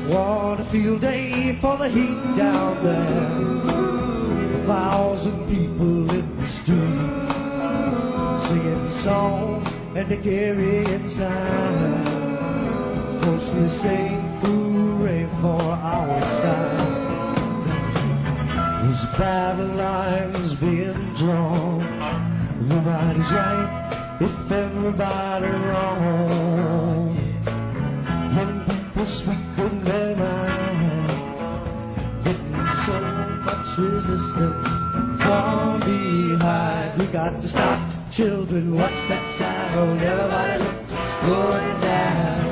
What a field day for the heat down there. 1,000 people in the street singing songs and they carry inside. Mostly saying hooray for our side. There's battle lines being drawn. Nobody's right if everybody wrong. When people speak in their mind, getting so much resistance from behind. We got to stop the children, what's that sound? Everybody look, it's going down.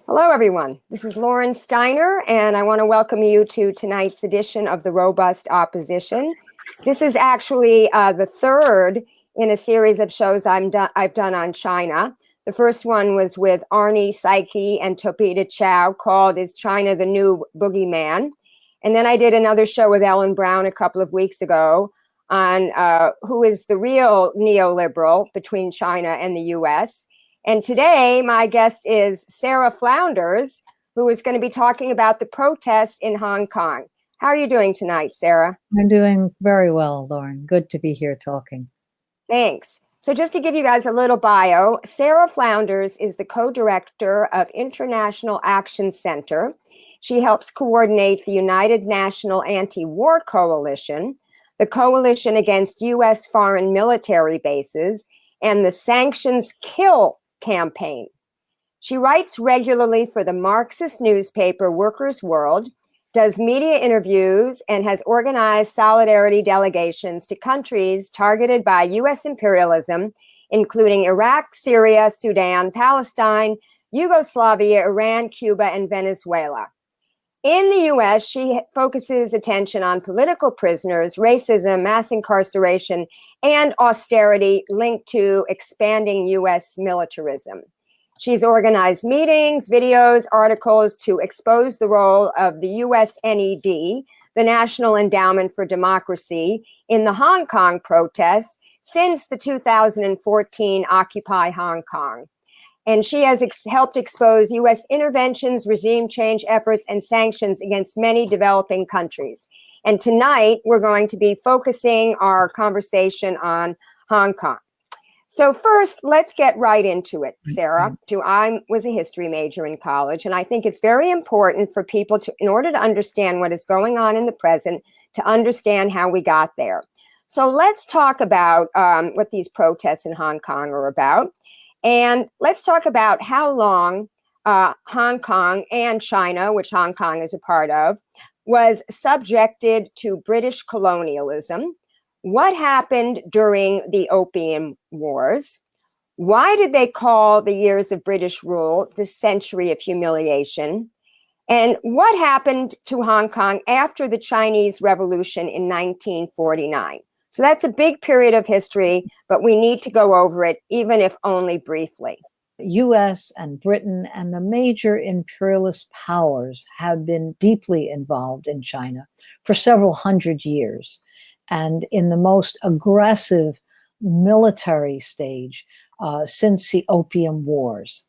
Hello, everyone. This is Lauren Steiner, and I want to welcome you to tonight's edition of The Robust Opposition. This is actually the third in a series of shows I've done on China. The first one was with Arnie Psyche and Topita Chow called Is China the New Boogeyman? And then I did another show with Ellen Brown a couple of weeks ago on who is the real neoliberal between China and the US. And today, my guest is Sara Flounders, who is going to be talking about the protests in Hong Kong. How are you doing tonight, Sara? I'm doing very well, Lauren. Good to be here talking. Thanks. So just to give you guys a little bio, Sara Flounders is the co-director of International Action Center. She helps coordinate the United National Anti-War Coalition, the Coalition Against U.S. Foreign Military Bases, and the Sanctions Kill campaign. She writes regularly for the Marxist newspaper Workers' World, does media interviews, and has organized solidarity delegations to countries targeted by U.S. imperialism, including Iraq, Syria, Sudan, Palestine, Yugoslavia, Iran, Cuba, and Venezuela. In the U.S., she focuses attention on political prisoners, racism, mass incarceration, and austerity linked to expanding U.S. militarism. She's organized meetings, videos, articles to expose the role of the USNED, the National Endowment for Democracy, in the Hong Kong protests since the 2014 Occupy Hong Kong. And she has helped expose U.S. interventions, regime change efforts, and sanctions against many developing countries. And tonight, we're going to be focusing our conversation on Hong Kong. So first, let's get right into it, Sara. I was a history major in college, and I think it's very important for people to, in order to understand what is going on in the present, to understand how we got there. So let's talk about what these protests in Hong Kong are about. And let's talk about how long Hong Kong and China, which Hong Kong is a part of, was subjected to British colonialism. What happened during the Opium Wars? Why did they call the years of British rule the century of humiliation? And what happened to Hong Kong after the Chinese Revolution in 1949? So that's a big period of history, but we need to go over it, even if only briefly. U.S. and Britain and the major imperialist powers have been deeply involved in China for several hundred years, and in the most aggressive military stage since the Opium Wars.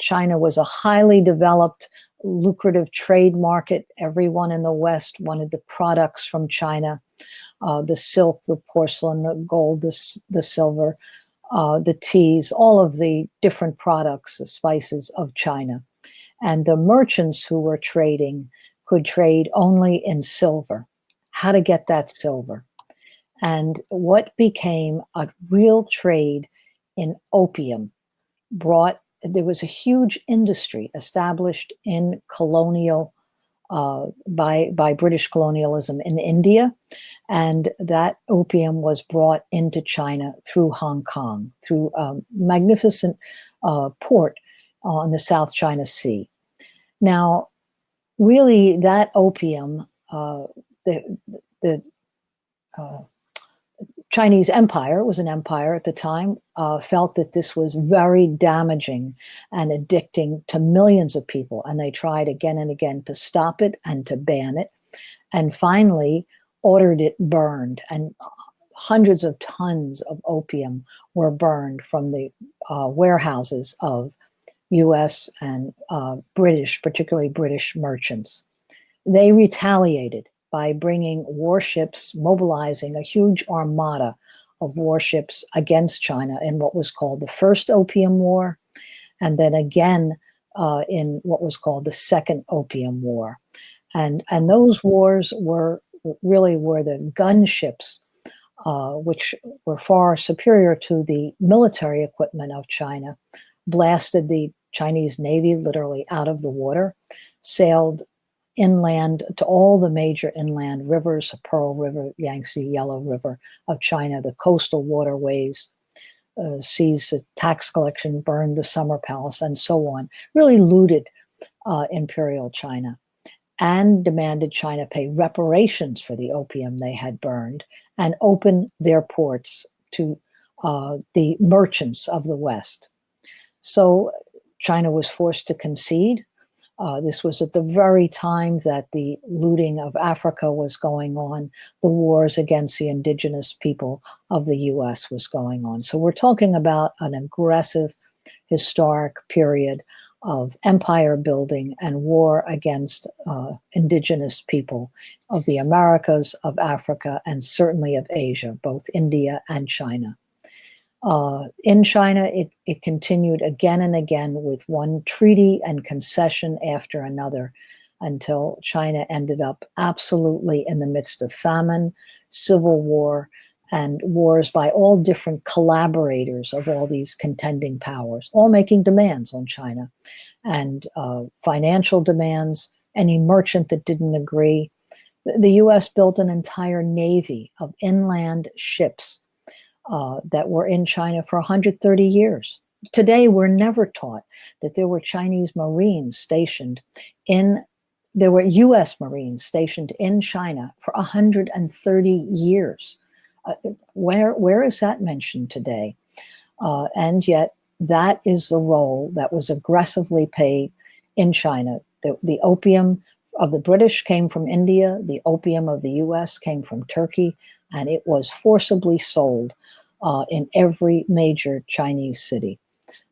China was a highly developed, lucrative trade market. Everyone in the West wanted the products from China. The silk, the porcelain, the gold, the silver, the teas, all of the different products, the spices of China. And the merchants who were trading could trade only in silver. How to get that silver. And what became a real trade in opium there was a huge industry established in colonial, by British colonialism in India. And that opium was brought into China through Hong Kong, through a magnificent port on the South China Sea. Now, really, that opium, the Chinese Empire, was an empire at the time, felt that this was very damaging and addicting to millions of people. And they tried again and again to stop it and to ban it. And finally, ordered it burned. And hundreds of tons of opium were burned from the warehouses of US and British, particularly British merchants. They retaliated by bringing warships, mobilizing a huge armada of warships against China in what was called the First Opium War, and then again in what was called the Second Opium War. And those wars were the gunships, which were far superior to the military equipment of China, blasted the Chinese Navy literally out of the water, sailed inland to all the major inland rivers, Pearl River, Yangtze, Yellow River of China, the coastal waterways, seized the tax collection, burned the summer palace, and so on, really looted imperial China, and demanded China pay reparations for the opium they had burned and open their ports to the merchants of the West. So China was forced to concede. This was at the very time that the looting of Africa was going on, the wars against the indigenous people of the US was going on. So we're talking about an aggressive, historic period of empire building and war against indigenous people of the Americas, of Africa, and certainly of Asia, both India and China. In China, it continued again and again with one treaty and concession after another until China ended up absolutely in the midst of famine, civil war, and wars by all different collaborators of all these contending powers, all making demands on China, and financial demands. Any merchant that didn't agree. The US built an entire navy of inland ships that were in China for 130 years. Today, we're never taught that there were Chinese Marines stationed there were US Marines stationed in China for 130 years. Where is that mentioned today? And yet, that is the role that was aggressively paid in China. The opium of the British came from India, the opium of the US came from Turkey, and it was forcibly sold in every major Chinese city.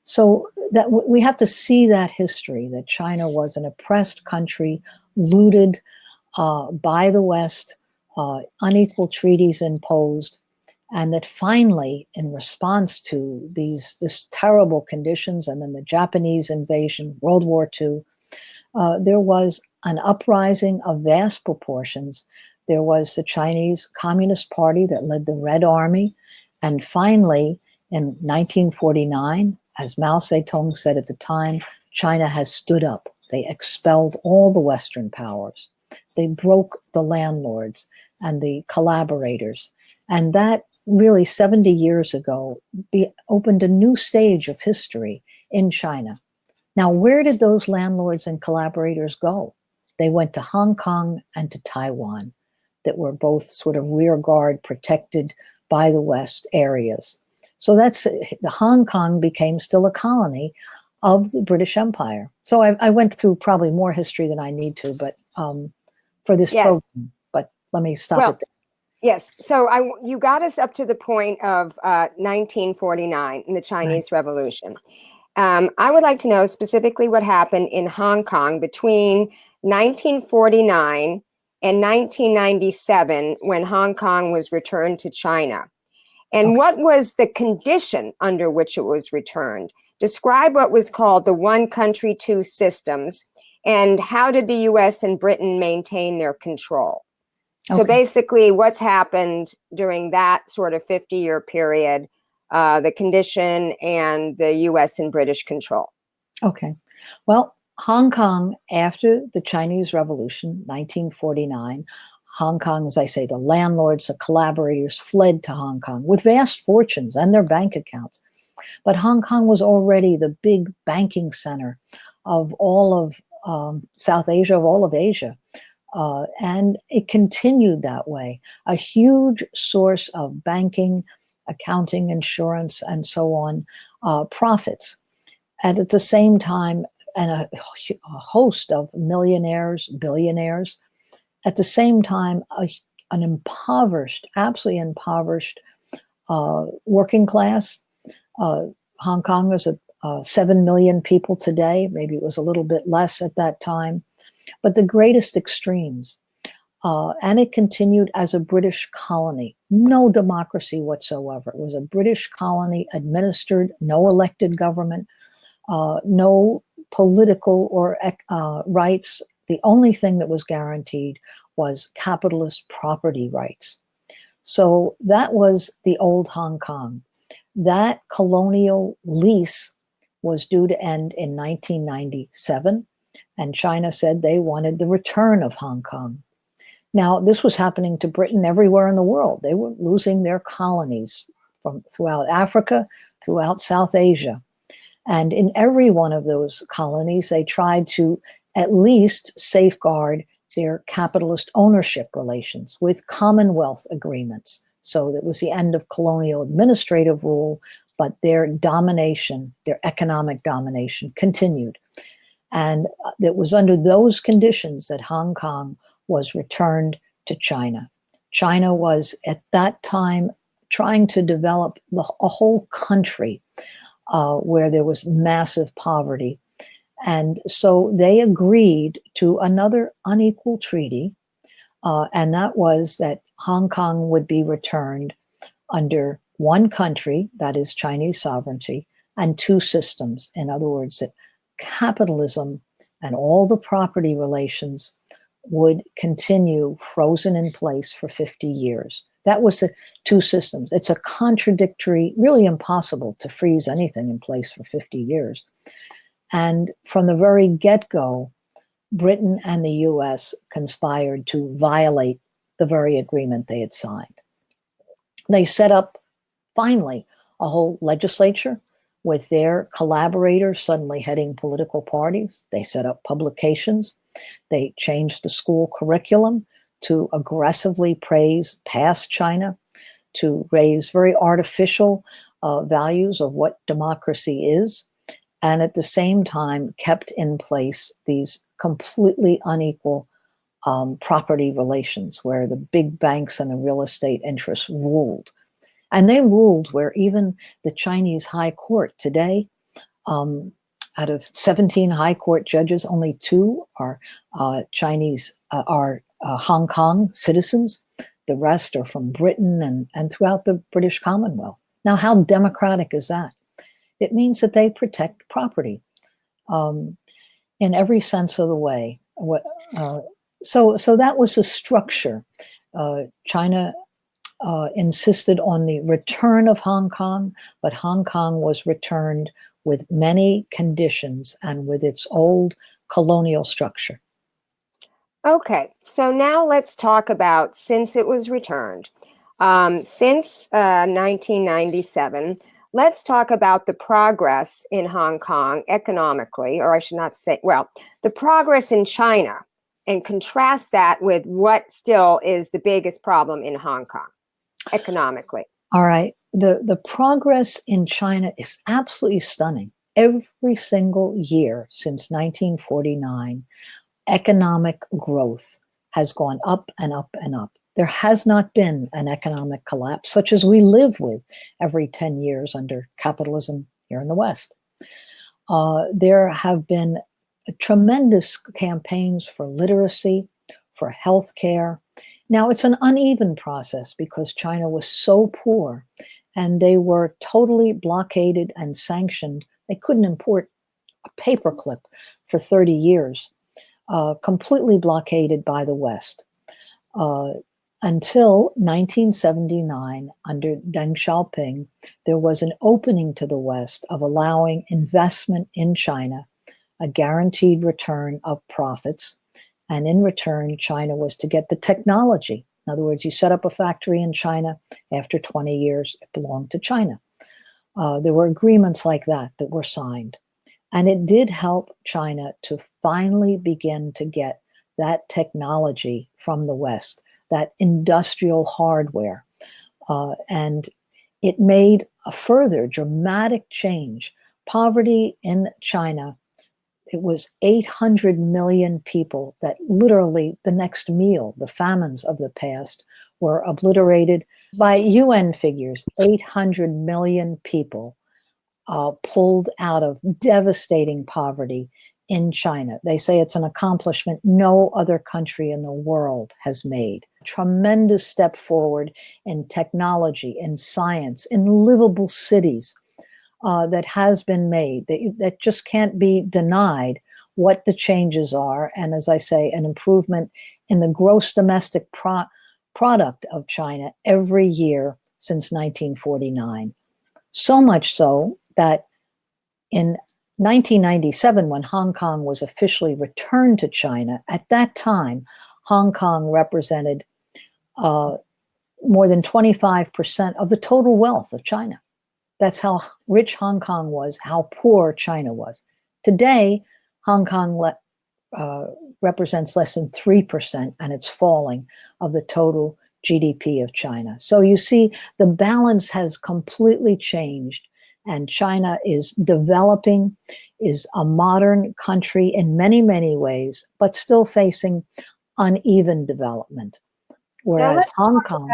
So that we have to see that history, that China was an oppressed country, looted by the West, unequal treaties imposed, and that finally, in response to this terrible conditions, and then the Japanese invasion, World War II, there was an uprising of vast proportions. There was the Chinese Communist Party that led the Red Army, and finally, in 1949, as Mao Zedong said at the time, China has stood up. They expelled all the Western powers. They broke the landlords and the collaborators. And that really 70 years ago opened a new stage of history in China. Now, where did those landlords and collaborators go? They went to Hong Kong and to Taiwan, that were both sort of rear guard protected by the West areas. So the Hong Kong became still a colony of the British Empire. So I went through probably more history than I need to, but for this program, but let me stop it there. Yes. So you got us up to the point of 1949 in the Chinese Revolution. I would like to know specifically what happened in Hong Kong between 1949 and 1997 when Hong Kong was returned to China. And what was the condition under which it was returned? Describe what was called the one country, two systems, and how did the US and Britain maintain their control? So basically what's happened during that sort of 50-year period, the condition and the US and British control. Okay. Well, Hong Kong, after the Chinese Revolution, 1949, Hong Kong, as I say, the landlords, the collaborators fled to Hong Kong with vast fortunes and their bank accounts. But Hong Kong was already the big banking center of all of South Asia, of all of Asia. And it continued that way. A huge source of banking, accounting, insurance, and so on, profits. And at the same time, and a host of millionaires, billionaires. At the same time, a an impoverished, absolutely impoverished working class. Hong Kong is 7 million people today. Maybe it was a little bit less at that time, but the greatest extremes. And it continued as a British colony, no democracy whatsoever. It was a British colony administered, no elected government, no political or rights. The only thing that was guaranteed was capitalist property rights. So that was the old Hong Kong. That colonial lease was due to end in 1997, and China said they wanted the return of Hong Kong. Now, this was happening to Britain everywhere in the world. They were losing their colonies from throughout Africa, throughout South Asia. And in every one of those colonies, they tried to at least safeguard their capitalist ownership relations with Commonwealth agreements. So that was the end of colonial administrative rule, but their domination, their economic domination continued. And it was under those conditions that Hong Kong was returned to China. China was at that time trying to develop a whole country where there was massive poverty. And so they agreed to another unequal treaty, and that was that Hong Kong would be returned under one country, that is Chinese sovereignty, and two systems. In other words, that capitalism and all the property relations would continue frozen in place for 50 years. That was the two systems. It's a contradictory, really impossible to freeze anything in place for 50 years. And from the very get-go, Britain and the US conspired to violate the very agreement they had signed. They set up, finally, a whole legislature with their collaborators suddenly heading political parties. They set up publications. They changed the school curriculum to aggressively praise past China, to raise very artificial values of what democracy is, and at the same time kept in place these completely unequal property relations where the big banks and the real estate interests ruled. And they ruled where even the Chinese High Court today, out of 17 High Court judges, only 2 are Hong Kong citizens. The rest are from Britain and throughout the British Commonwealth. Now, how democratic is that? It means that they protect property in every sense of the way. So that was the structure. China insisted on the return of Hong Kong, but Hong Kong was returned with many conditions and with its old colonial structure. Okay, so now let's talk about since it was returned. Since 1997, let's talk about the progress in Hong Kong economically, or I should not say, well, the progress in China, and contrast that with what still is the biggest problem in Hong Kong economically. All right. The progress in China is absolutely stunning. Every single year since 1949, economic growth has gone up and up and up. There has not been an economic collapse such as we live with every 10 years under capitalism here in the West. There have been tremendous campaigns for literacy, for healthcare. Now, it's an uneven process because China was so poor and they were totally blockaded and sanctioned. They couldn't import a paperclip for 30 years, completely blockaded by the West. Until 1979, under Deng Xiaoping, there was an opening to the West of allowing investment in China, a guaranteed return of profits. And in return, China was to get the technology. In other words, you set up a factory in China. After 20 years, it belonged to China. There were agreements like that were signed. And it did help China to finally begin to get that technology from the West, that industrial hardware. And it made a further dramatic change. Poverty in China, it was 800 million people that literally the next meal, the famines of the past, were obliterated. By UN figures, 800 million people pulled out of devastating poverty in China. They say it's an accomplishment no other country in the world has made. Tremendous step forward in technology, in science, in livable cities that has been made, that just can't be denied what the changes are. And as I say, an improvement in the gross domestic product of China every year since 1949. So much so that in 1997, when Hong Kong was officially returned to China, at that time, Hong Kong represented more than 25% of the total wealth of China. That's how rich Hong Kong was, how poor China was. Today, Hong Kong represents less than 3%, and it's falling, of the total GDP of China. So you see, the balance has completely changed, and China is developing, is a modern country in many, many ways, but still facing uneven development. Whereas Hong Kong...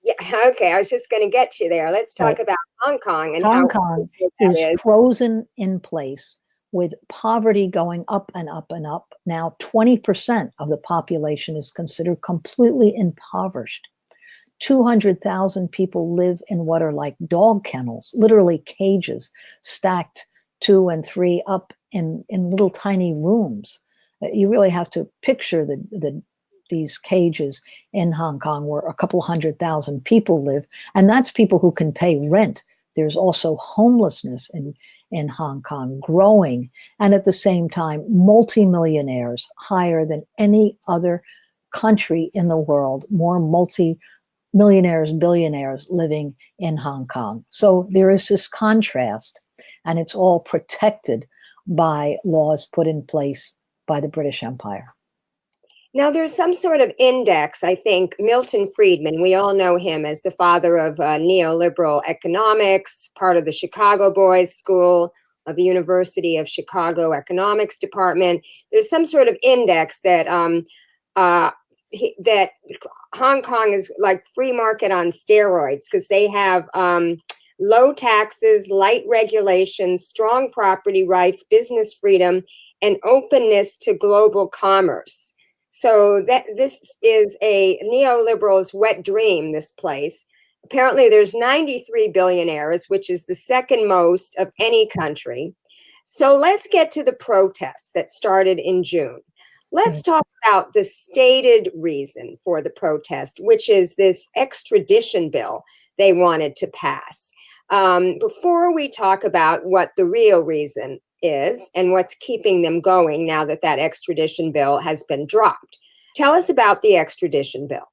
Yeah, okay, I was just going to get you there. Let's talk about Hong Kong and Hong how Kong is frozen in place with poverty going up and up and up. Now 20% of the population is considered completely impoverished. 200,000 people live in what are like dog kennels, literally cages, stacked 2 and 3 up in little tiny rooms. You really have to picture these cages in Hong Kong where a couple 100,000 people live, and that's people who can pay rent. There's also homelessness in Hong Kong growing, and at the same time, multimillionaires, higher than any other country in the world, more multi-millionaires, billionaires living in Hong Kong. So there is this contrast, and it's all protected by laws put in place by the British Empire. Now, there's some sort of index, I think. Milton Friedman, we all know him as the father of neoliberal economics, part of the Chicago Boys School of the University of Chicago Economics Department. There's some sort of index that that Hong Kong is like free market on steroids, because they have low taxes, light regulations, strong property rights, business freedom, and openness to global commerce. So that this is a neoliberal's wet dream, this place. Apparently there's 93 billionaires, which is the second most of any country. So let's get to the protests that started in June. Let's talk about the stated reason for the protest, which is this extradition bill they wanted to pass. Before we talk about what the real reason is and what's keeping them going now that that extradition bill has been dropped. Tell us about the extradition bill.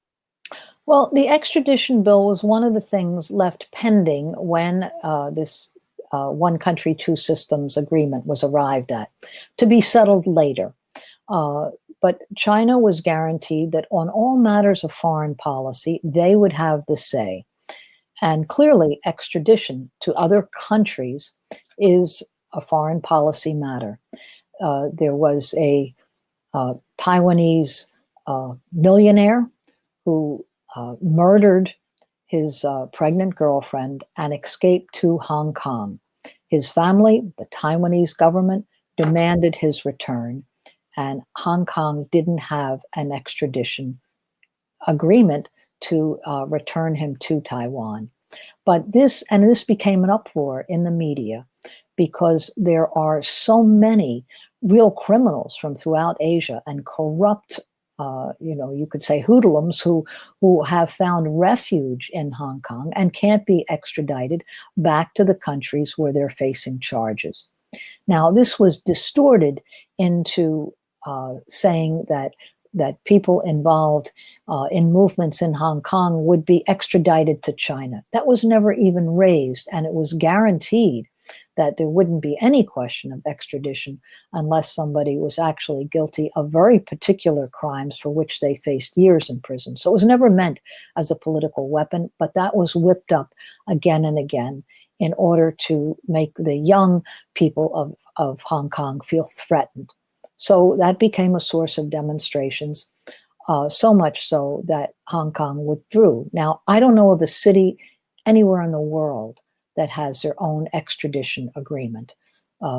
Well, the extradition bill was one of the things left pending when this one country, two systems agreement was arrived at, to be settled later. But China was guaranteed that on all matters of foreign policy, they would have the say. And clearly, extradition to other countries is a foreign policy matter. There was a Taiwanese millionaire who murdered his pregnant girlfriend and escaped to Hong Kong. His family, the Taiwanese government, demanded his return, and Hong Kong didn't have an extradition agreement to return him to Taiwan. But this became an uproar in the media, because there are so many real criminals from throughout Asia and corrupt, you could say hoodlums who have found refuge in Hong Kong and can't be extradited back to the countries where they're facing charges. Now, this was distorted into saying that people involved in movements in Hong Kong would be extradited to China. That was never even raised, and it was guaranteed that there wouldn't be any question of extradition unless somebody was actually guilty of very particular crimes for which they faced years in prison. So it was never meant as a political weapon, but that was whipped up again and again in order to make the young people of Hong Kong feel threatened. So that became a source of demonstrations. so much so that Hong Kong withdrew. Now, I don't know of a city anywhere in the world that has their own extradition agreement.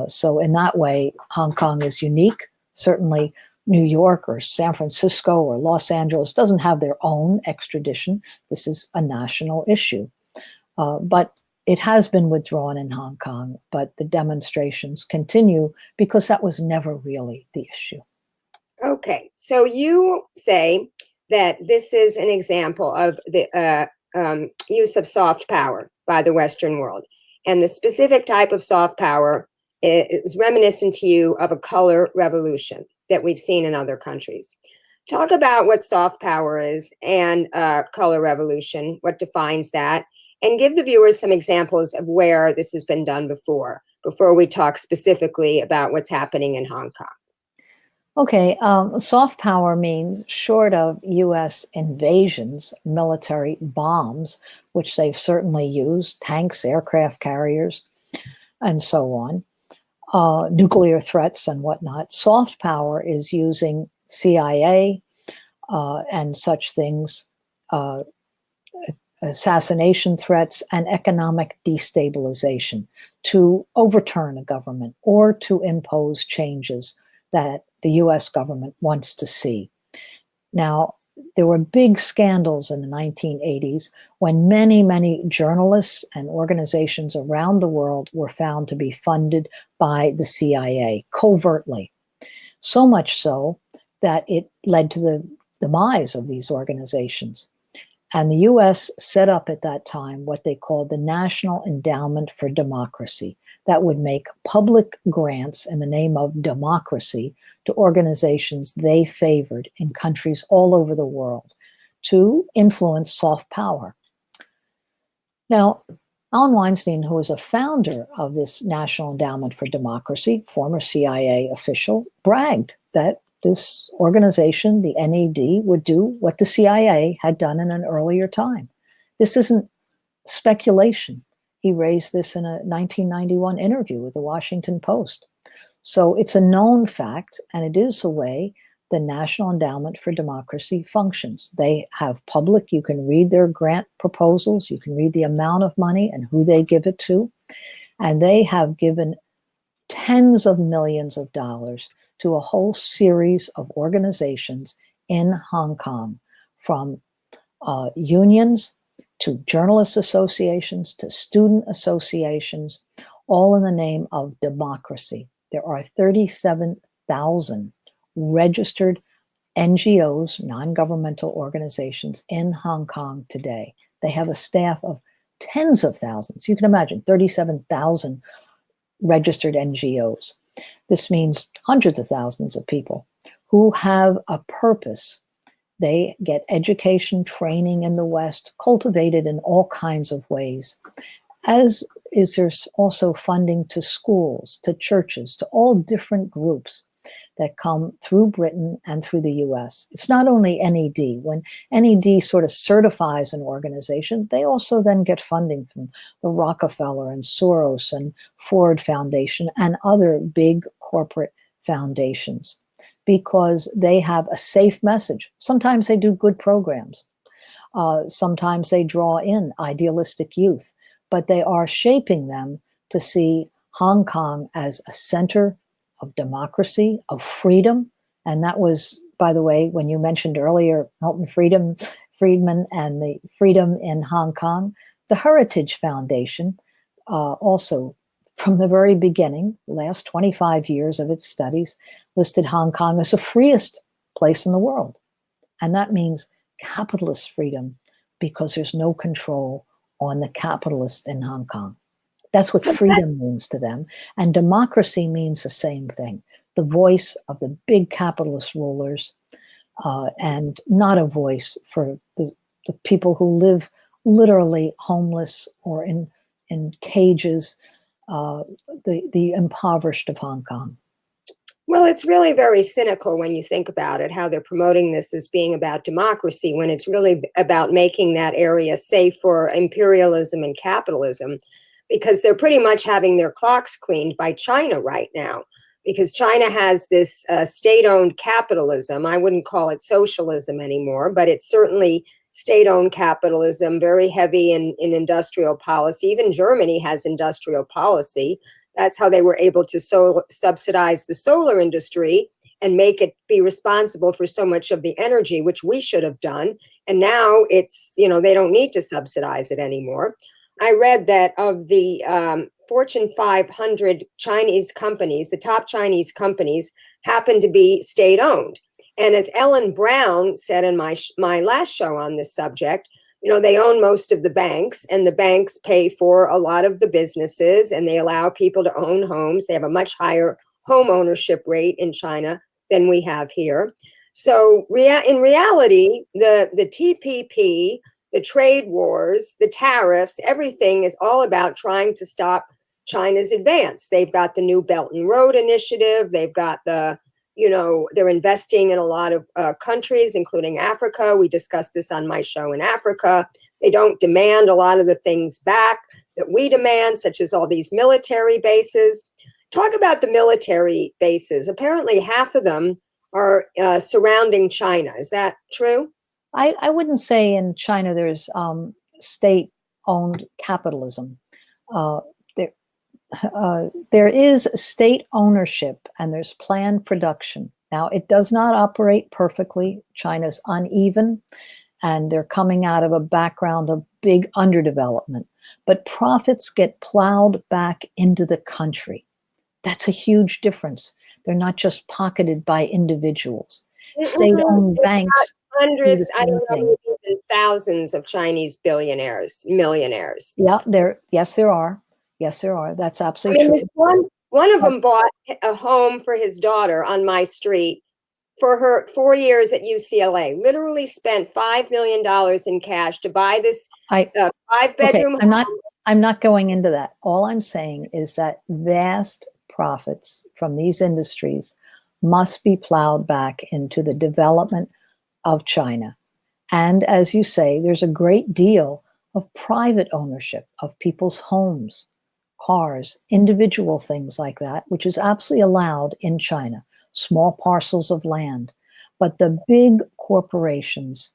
So in that way, Hong Kong is unique. Certainly, New York or San Francisco or Los Angeles doesn't have their own extradition. This is a national issue. But it has been withdrawn in Hong Kong, but the demonstrations continue because that was never really the issue. Okay, so you say that this is an example of the use of soft power by the Western world. And the specific type of soft power is reminiscent to you of a color revolution that we've seen in other countries. Talk about what soft power is and color revolution, what defines that, and give the viewers some examples of where this has been done before we talk specifically about what's happening in Hong Kong. Okay, soft power means short of U.S. invasions, military bombs, which they've certainly used, tanks, aircraft carriers, and so on, nuclear threats and whatnot. Soft power is using CIA and such things, assassination threats, and economic destabilization to overturn a government or to impose changes that the US government wants to see. Now, there were big scandals in the 1980s when many, many journalists and organizations around the world were found to be funded by the CIA covertly. So much so that it led to the demise of these organizations. And the US set up at that time what they called the National Endowment for Democracy that would make public grants in the name of democracy to organizations they favored in countries all over the world to influence soft power. Now, Alan Weinstein, who was a founder of this National Endowment for Democracy, former CIA official, bragged that this organization, the NED, would do what the CIA had done in an earlier time. This isn't speculation. He raised this in a 1991 interview with the Washington Post. So it's a known fact, and it is the way the National Endowment for Democracy functions. They have public, you can read their grant proposals, you can read the amount of money and who they give it to, and they have given tens of millions of dollars to a whole series of organizations in Hong Kong, from unions to journalist associations to student associations, all in the name of democracy. There are 37,000 registered NGOs, non-governmental organizations, in Hong Kong today. They have a staff of tens of thousands. You can imagine 37,000 registered NGOs. This means hundreds of thousands of people who have a purpose. They get education, training in the West, cultivated in all kinds of ways. As is there's also funding to schools, to churches, to all different groups that come through Britain and through the US. It's not only NED. When NED sort of certifies an organization, they also then get funding from the Rockefeller and Soros and Ford Foundation and other big corporate foundations, because they have a safe message. Sometimes they do good programs. Sometimes they draw in idealistic youth, but they are shaping them to see Hong Kong as a center of democracy, of freedom. And that was, by the way, when you mentioned earlier Milton Friedman and the freedom in Hong Kong, the Heritage Foundation also, from the very beginning, the last 25 years of its studies, listed Hong Kong as the freest place in the world. And that means capitalist freedom, because there's no control on the capitalist in Hong Kong. That's what freedom means to them. And democracy means the same thing. The voice of the big capitalist rulers, and not a voice for the people who live literally homeless or in cages, the impoverished of Hong Kong. Well, it's really very cynical when you think about it, how they're promoting this as being about democracy, when it's really about making that area safe for imperialism and capitalism, because they're pretty much having their clocks cleaned by China right now. because China has this state-owned capitalism. I wouldn't call it socialism anymore, but it's certainly state-owned capitalism, very heavy in industrial policy. Even Germany has industrial policy. That's how they were able to subsidize the solar industry and make it be responsible for so much of the energy, which we should have done. And now it's, they don't need to subsidize it anymore. I read that of the Fortune 500 Chinese companies, the top Chinese companies happen to be state-owned. And as Ellen Brown said in my last show on this subject, they own most of the banks, and the banks pay for a lot of the businesses, and they allow people to own homes. They have a much higher home ownership rate in China than we have here. So in reality, the TPP, the trade wars, the tariffs, everything is all about trying to stop China's advance. They've got the new Belt and Road Initiative. They've got they're investing in a lot of countries, including Africa. We discussed this on my show in Africa. They don't demand a lot of the things back that we demand, such as all these military bases. Talk about the military bases. Apparently, half of them are surrounding China. Is that true? I wouldn't say in China there's state-owned capitalism. There is state ownership and there's planned production. Now, it does not operate perfectly. China's uneven, and they're coming out of a background of big underdevelopment. But profits get plowed back into the country. That's a huge difference. They're not just pocketed by individuals. State-owned banks. Hundreds, I don't know, even thousands of Chinese millionaires. Yeah, yes, there are. Yes, there are. That's absolutely true. One of them bought a home for his daughter on my street for her 4 years at UCLA. Literally spent $5 million in cash to buy this 5-bedroom home. I'm not going into that. All I'm saying is that vast profits from these industries must be plowed back into the development of China. And as you say, there's a great deal of private ownership of people's homes, cars, individual things like that, which is absolutely allowed in China, small parcels of land. But the big corporations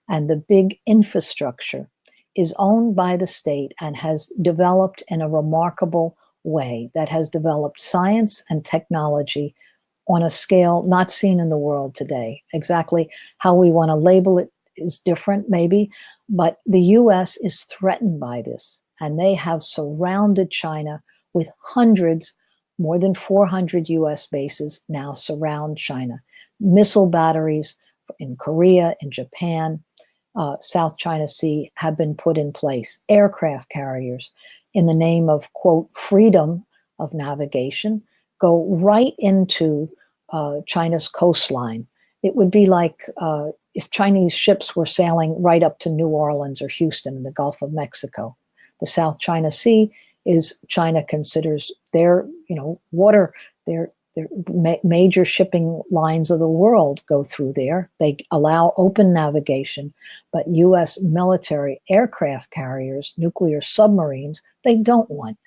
and the big infrastructure is owned by the state and has developed in a remarkable way, that has developed science and technology on a scale not seen in the world today. Exactly how we want to label it is different, maybe, but the US is threatened by this, and they have surrounded China with hundreds, more than 400 US bases now surround China. Missile batteries in Korea, in Japan, South China Sea have been put in place. Aircraft carriers, in the name of, quote, freedom of navigation, go right into China's coastline. It would be like if Chinese ships were sailing right up to New Orleans or Houston in the Gulf of Mexico. The South China Sea is, China considers their, water, their major shipping lines of the world go through there. They allow open navigation, but US military aircraft carriers, nuclear submarines, they don't want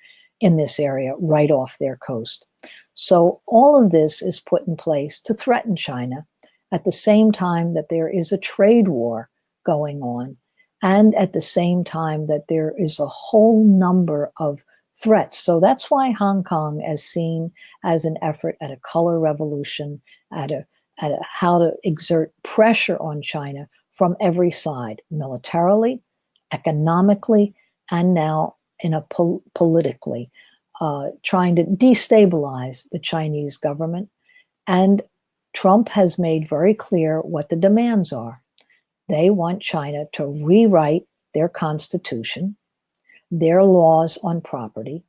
in this area right off their coast. So all of this is put in place to threaten China at the same time that there is a trade war going on, and at the same time that there is a whole number of threats. So that's why Hong Kong is seen as an effort at a color revolution, at how to exert pressure on China from every side, militarily, economically, and now politically, trying to destabilize the Chinese government. And Trump has made very clear what the demands are. They want China to rewrite their constitution, their laws on property,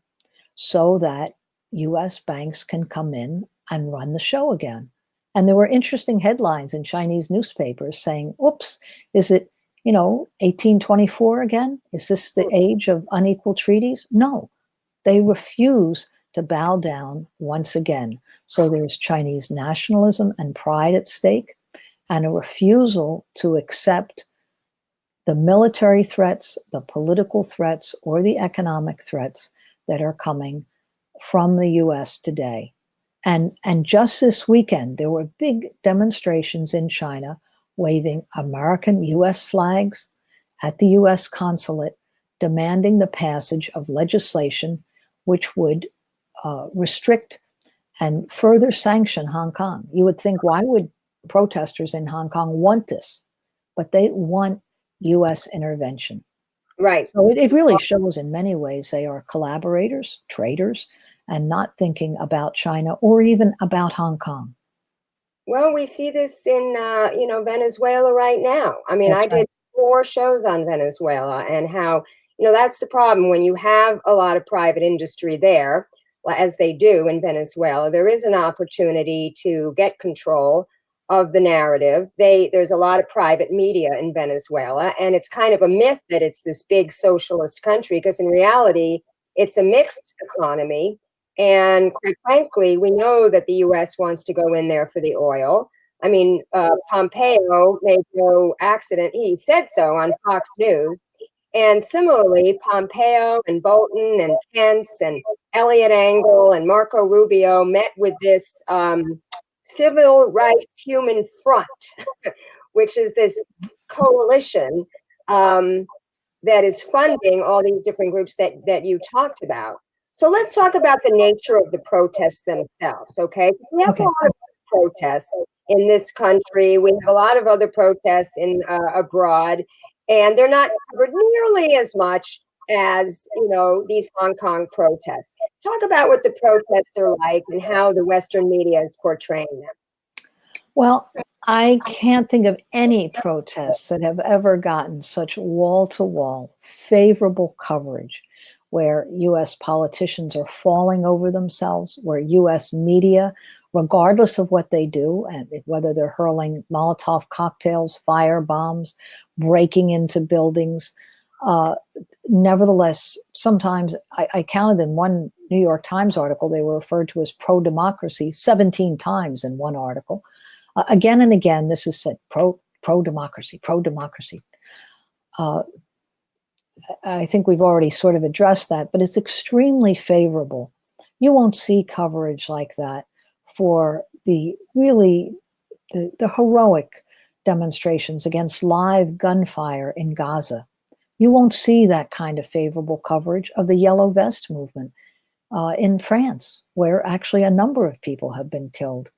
so that US banks can come in and run the show again. And there were interesting headlines in Chinese newspapers saying, oops, is it, 1824 again? Is this the age of unequal treaties? No, they refuse to bow down once again. So there's Chinese nationalism and pride at stake, and a refusal to accept the military threats, the political threats, or the economic threats that are coming from the US today. And just this weekend, there were big demonstrations in China waving American US flags at the US consulate, demanding the passage of legislation which would restrict and further sanction Hong Kong. You would think, why would protesters in Hong Kong want this? But they want US intervention. Right. So it really shows in many ways they are collaborators, traitors, and not thinking about China or even about Hong Kong. Well, we see this in, Venezuela right now. I mean, That's I did 4 shows on Venezuela and how, that's the problem when you have a lot of private industry there, as they do in Venezuela. There is an opportunity to get control of the narrative. There's a lot of private media in Venezuela, and it's kind of a myth that it's this big socialist country, because in reality, it's a mixed economy. And quite frankly, we know that the U.S. wants to go in there for the oil. I mean, Pompeo made no accident. He said so on Fox News. And similarly, Pompeo and Bolton and Pence and Elliot Engel and Marco Rubio met with this Civil Rights Human Front, which is this coalition that is funding all these different groups that you talked about. So let's talk about the nature of the protests themselves, okay? We have a lot of protests in this country. We have a lot of other protests in abroad, and they're not covered nearly as much as, these Hong Kong protests. Talk about what the protests are like and how the Western media is portraying them. Well, I can't think of any protests that have ever gotten such wall-to-wall favorable coverage, where U.S. politicians are falling over themselves, where U.S. media, regardless of what they do, and whether they're hurling Molotov cocktails, fire bombs, breaking into buildings, nevertheless, sometimes I counted in one New York Times article, they were referred to as pro-democracy 17 times in one article. Again and again, this is said, pro-democracy, pro-democracy. I think we've already sort of addressed that, but it's extremely favorable. You won't see coverage like that for the heroic demonstrations against live gunfire in Gaza. You won't see that kind of favorable coverage of the Yellow Vest movement in France, where actually a number of people have been killed.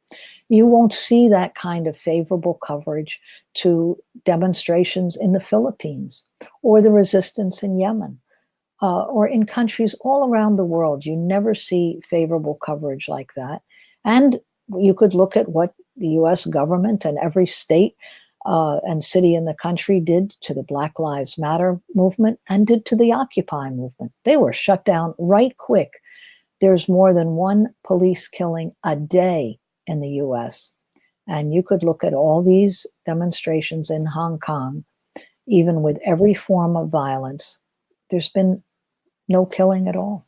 You won't see that kind of favorable coverage to demonstrations in the Philippines or the resistance in Yemen or in countries all around the world. You never see favorable coverage like that. And you could look at what the US government and every state and city in the country did to the Black Lives Matter movement and did to the Occupy movement. They were shut down right quick. There's more than one police killing a day in the US. And you could look at all these demonstrations in Hong Kong, even with every form of violence, there's been no killing at all.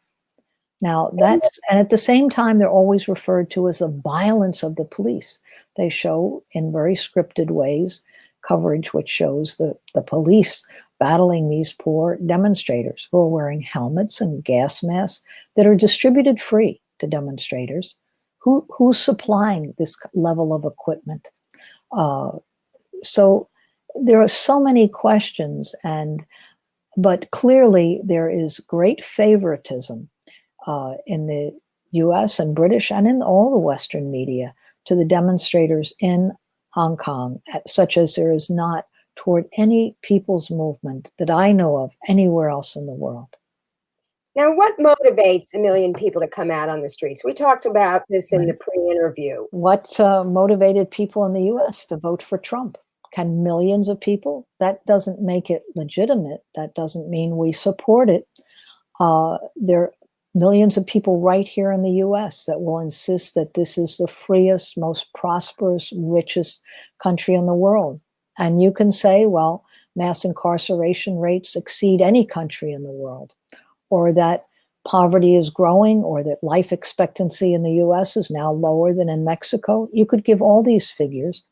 Now and at the same time, they're always referred to as the violence of the police. They show in very scripted ways coverage which shows the police battling these poor demonstrators who are wearing helmets and gas masks that are distributed free to demonstrators. Who's supplying this level of equipment? So there are so many questions, but clearly there is great favoritism in the US and British and in all the Western media to the demonstrators in Hong Kong, such as there is not toward any people's movement that I know of anywhere else in the world. Now, what motivates 1 million people to come out on the streets? We talked about this in the pre-interview. What motivated people in the US to vote for Trump? Can millions of people? That doesn't make it legitimate. That doesn't mean we support it. There are millions of people right here in the US that will insist that this is the freest, most prosperous, richest country in the world. And you can say, well, mass incarceration rates exceed any country in the world, or that poverty is growing, or that life expectancy in the US is now lower than in Mexico. You could give all these figures,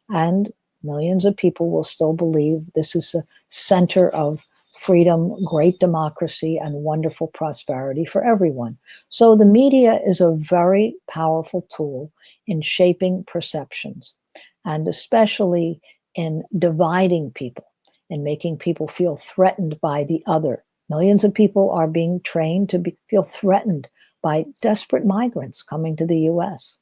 and millions of people will still believe this is a center of freedom, great democracy, and wonderful prosperity for everyone. So the media is a very powerful tool in shaping perceptions, and especially in dividing people and making people feel threatened by the other. Millions of people are being trained to feel threatened by desperate migrants coming to the US.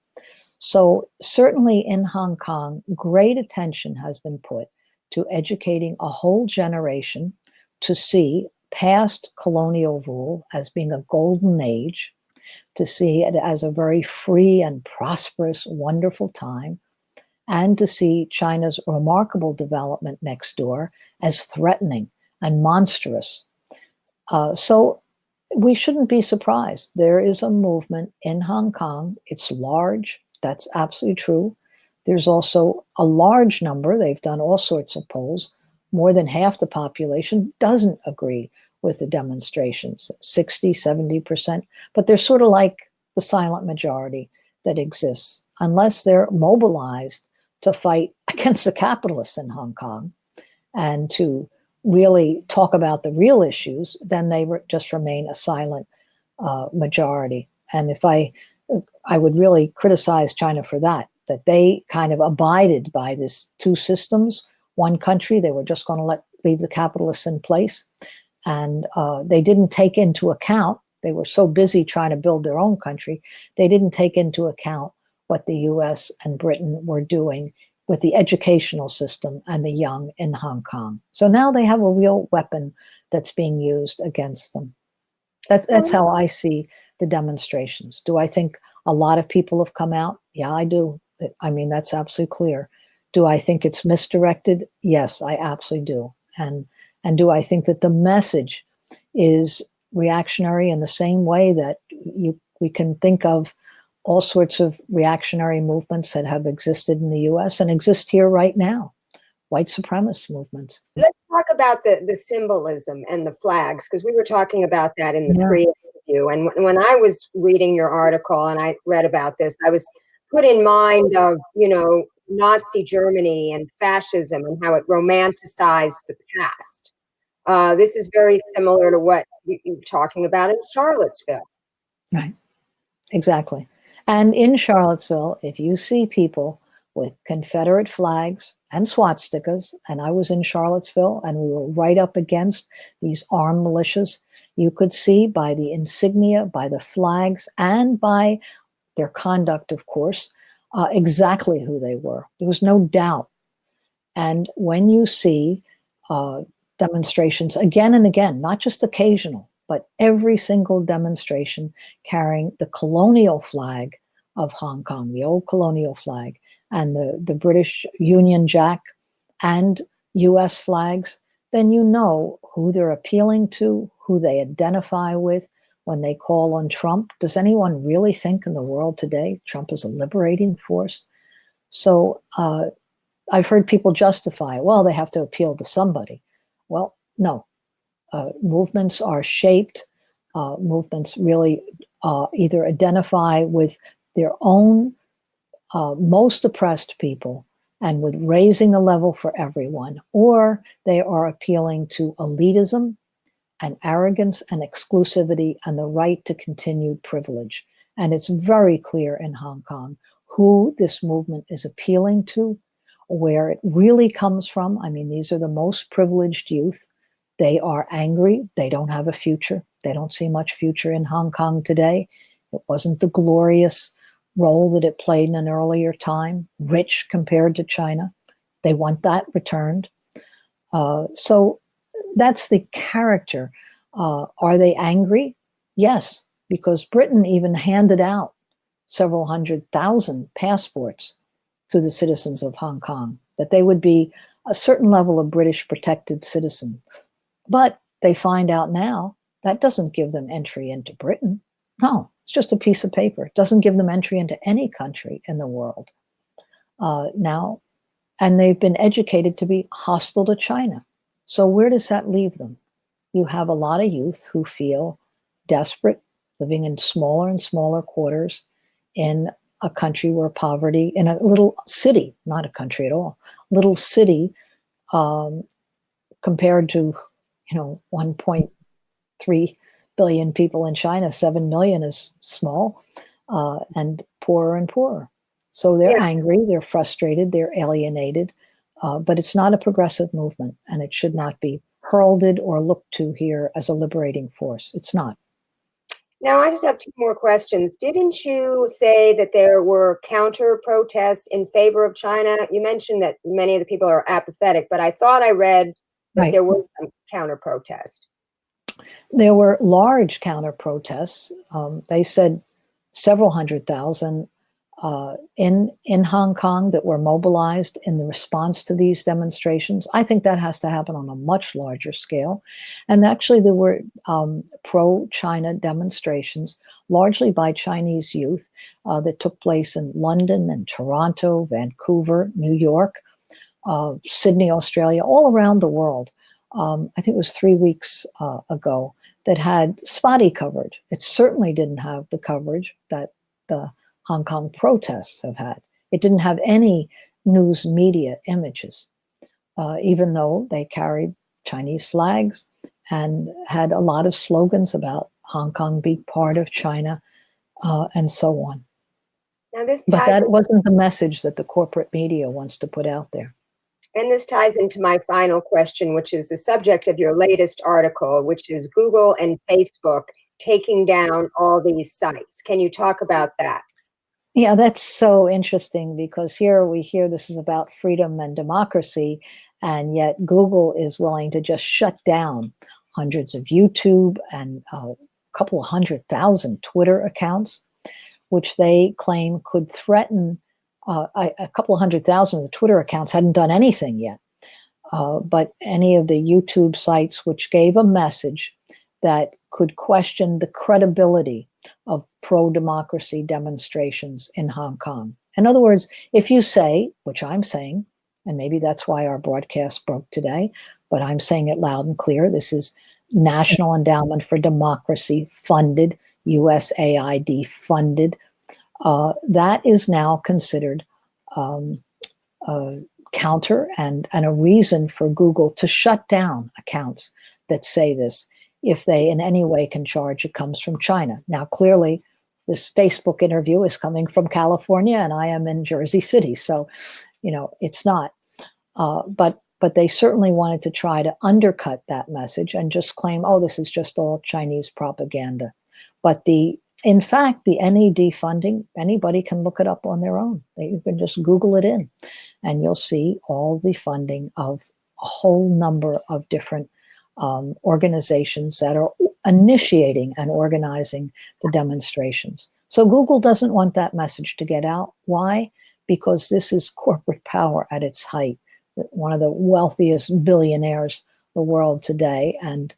So certainly in Hong Kong, great attention has been put to educating a whole generation to see past colonial rule as being a golden age, to see it as a very free and prosperous, wonderful time, and to see China's remarkable development next door as threatening and monstrous. So we shouldn't be surprised. There is a movement in Hong Kong. It's large. That's absolutely true. There's also a large number. They've done all sorts of polls. More than half the population doesn't agree with the demonstrations, 60, 70%. But they're sort of like the silent majority that exists. Unless they're mobilized to fight against the capitalists in Hong Kong and to really talk about the real issues, then they just remain a silent majority. And if I would really criticize China for that they kind of abided by this two systems, one country. They were just going to leave the capitalists in place. And they didn't take into account, they were so busy trying to build their own country, they didn't take into account what the US and Britain were doing with the educational system and the young in Hong Kong. So now they have a real weapon that's being used against them. That's how I see the demonstrations. Do I think a lot of people have come out? Yeah, I do. I mean, that's absolutely clear. Do I think it's misdirected? Yes, I absolutely do. And do I think that the message is reactionary in the same way that we can think of all sorts of reactionary movements that have existed in the US and exist here right now, white supremacist movements? Let's talk about the symbolism and the flags, because we were talking about that in the pre-interview. And when I was reading your article and I read about this, I was put in mind of, Nazi Germany and fascism and how it romanticized the past. This is very similar to what you're talking about in Charlottesville. Right, exactly. And in Charlottesville, if you see people with Confederate flags and swastikas, and I was in Charlottesville and we were right up against these armed militias, you could see by the insignia, by the flags, and by their conduct, of course, exactly who they were. There was no doubt. And when you see demonstrations again and again, not just occasional, but every single demonstration carrying the colonial flag of Hong Kong, the old colonial flag, and the British Union Jack and US flags, then you know who they're appealing to, who they identify with when they call on Trump. Does anyone really think in the world today Trump is a liberating force? So I've heard people justify, well, they have to appeal to somebody. Well, no. Movements are shaped. Movements really either identify with their own most oppressed people and with raising the level for everyone, or they are appealing to elitism and arrogance and exclusivity and the right to continued privilege. And it's very clear in Hong Kong who this movement is appealing to, where it really comes from. I mean, these are the most privileged youth. They are angry. They don't have a future. They don't see much future in Hong Kong today. It wasn't the glorious role that it played in an earlier time, rich compared to China. They want that returned. So that's the character. Are they angry? Yes, because Britain even handed out several 100,000 passports to the citizens of Hong Kong, that they would be a certain level of British protected citizen. But they find out now that doesn't give them entry into Britain. No, it's just a piece of paper. It doesn't give them entry into any country in the world now. And they've been educated to be hostile to China. So where does that leave them? You have a lot of youth who feel desperate, living in smaller and smaller quarters in a country where poverty, in a little city, not a country at all, little city compared to 1.3 billion people in China, 7 million is small, and poorer and poorer. So they're angry, they're frustrated, they're alienated, but it's not a progressive movement, and it should not be heralded or looked to here as a liberating force. It's not. Now, I just have two more questions. Didn't you say that there were counter protests in favor of China? You mentioned that many of the people are apathetic, but I thought I read that there was some counter protest. There were large counter protests. They said several 100,000 in Hong Kong that were mobilized in the response to these demonstrations. I think that has to happen on a much larger scale. And actually, there were pro-China demonstrations, largely by Chinese youth, that took place in London and Toronto, Vancouver, New York, Sydney, Australia, all around the world. I think it was 3 weeks ago, that had spotty coverage. It certainly didn't have the coverage that the Hong Kong protests have had. It didn't have any news media images, even though they carried Chinese flags and had a lot of slogans about Hong Kong being part of China, and so on. Now, but that wasn't the message that the corporate media wants to put out there. And this ties into my final question, which is the subject of your latest article, which is Google and Facebook taking down all these sites. Can you talk about that? Yeah, that's so interesting, because here we hear this is about freedom and democracy, and yet Google is willing to just shut down hundreds of YouTube and a couple of 100,000 Twitter accounts, which they claim could threaten a couple of 100,000 of the Twitter accounts hadn't done anything yet. But any of the YouTube sites which gave a message that could question the credibility of pro-democracy demonstrations in Hong Kong. In other words, if you say, which I'm saying, and maybe that's why our broadcast broke today, but I'm saying it loud and clear, this is National Endowment for Democracy funded, USAID funded. That is now considered counter and a reason for Google to shut down accounts that say this, if they in any way can charge it comes from China. Now, clearly, this Facebook interview is coming from California, and I am in Jersey City, so it's not. But they certainly wanted to try to undercut that message and just claim, oh, this is just all Chinese propaganda. But in fact, the NED funding, anybody can look it up on their own. You can just Google it in, and you'll see all the funding of a whole number of different organizations that are initiating and organizing the demonstrations. So Google doesn't want that message to get out. Why? Because this is corporate power at its height. One of the wealthiest billionaires in the world today. And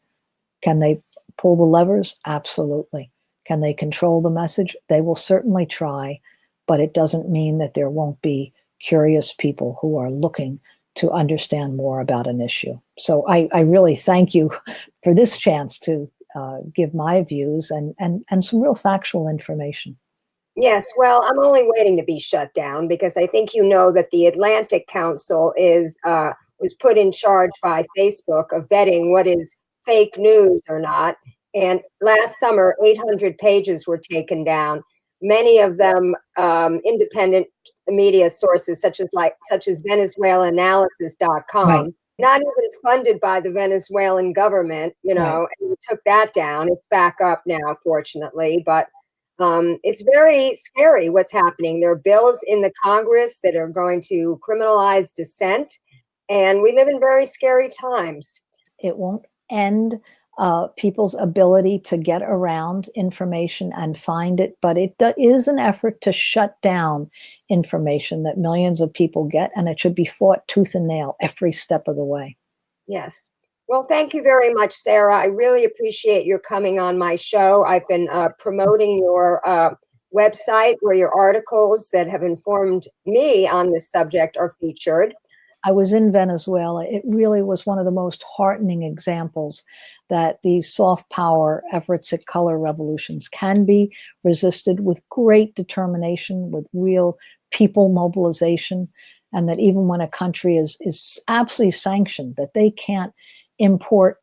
can they pull the levers? Absolutely. Can they control the message? They will certainly try, but it doesn't mean that there won't be curious people who are looking to understand more about an issue. So I really thank you for this chance to give my views and some real factual information. Yes, well, I'm only waiting to be shut down, because I think you know that the Atlantic Council was put in charge by Facebook of vetting what is fake news or not. And last summer, 800 pages were taken down. Many of them independent media sources, such as VenezuelaAnalysis.com, Right. not even funded by the Venezuelan government, Right. and we took that down. It's back up now, fortunately, but it's very scary what's happening. There are bills in the Congress that are going to criminalize dissent, and we live in very scary times. It won't end people's ability to get around information and find it, but it is an effort to shut down information that millions of people get, and it should be fought tooth and nail every step of the way. Yes. Well, thank you very much, Sara. I really appreciate your coming on my show. I've been promoting your website, where your articles that have informed me on this subject are featured. I was in Venezuela. It really was one of the most heartening examples that these soft power efforts at color revolutions can be resisted with great determination, with real people mobilization, and that even when a country is absolutely sanctioned, that they can't import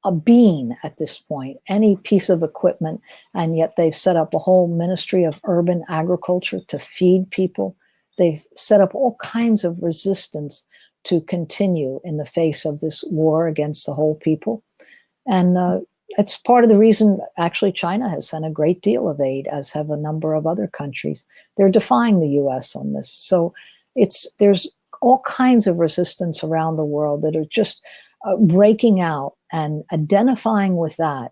a bean at this point, any piece of equipment, and yet they've set up a whole ministry of urban agriculture to feed people. They've set up all kinds of resistance to continue in the face of this war against the whole people. And it's part of the reason, actually, China has sent a great deal of aid, as have a number of other countries. They're defying the US on this. So there's all kinds of resistance around the world that are just breaking out and identifying with that,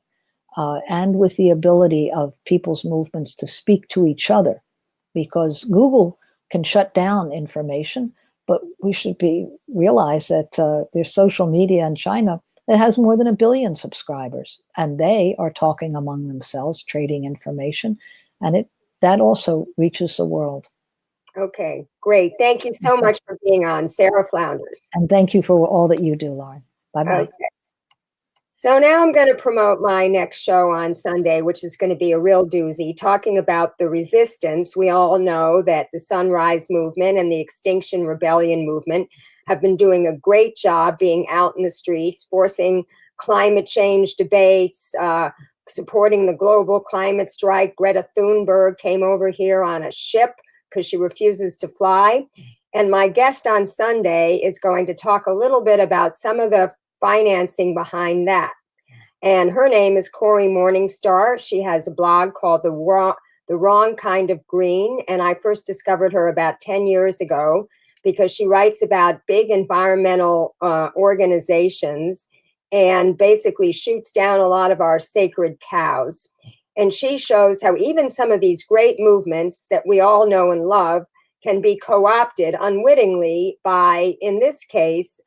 and with the ability of people's movements to speak to each other, because Google can shut down information, but we should realize that there's social media in China that has more than 1 billion subscribers, and they are talking among themselves, trading information, and that also reaches the world. Okay, great. Thank you so much for being on, Sara Flounders. And thank you for all that you do, Lauren. Bye-bye. Okay. So now I'm going to promote my next show on Sunday, which is going to be a real doozy, talking about the resistance. We all know that the Sunrise Movement and the Extinction Rebellion movement have been doing a great job being out in the streets, forcing climate change debates, supporting the global climate strike. Greta Thunberg came over here on a ship because she refuses to fly. And my guest on Sunday is going to talk a little bit about some of the financing behind that. And her name is Corey Morningstar. She has a blog called The Wrong Kind of Green. And I first discovered her about 10 years ago because she writes about big environmental organizations and basically shoots down a lot of our sacred cows. And she shows how even some of these great movements that we all know and love can be co-opted unwittingly by, in this case,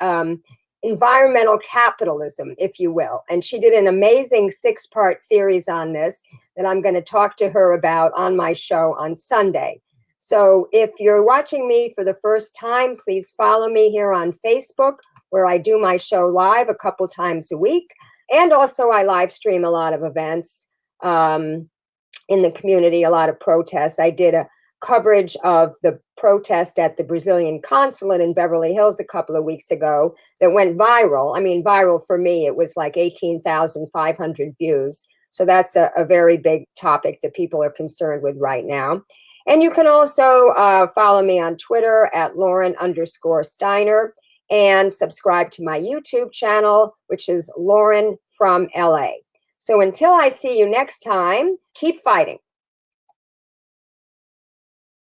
environmental capitalism, if you will. And she did an amazing 6-part series on this that I'm going to talk to her about on my show on Sunday. So if you're watching me for the first time, please follow me here on Facebook, where I do my show live a couple times a week. And also I live stream a lot of events in the community, a lot of protests. I did a coverage of the protest at the Brazilian consulate in Beverly Hills a couple of weeks ago that went viral. I mean, viral for me, it was like 18,500 views. So that's a very big topic that people are concerned with right now. And you can also follow me on Twitter at Lauren_Steiner and subscribe to my YouTube channel, which is Lauren from LA. So until I see you next time, keep fighting.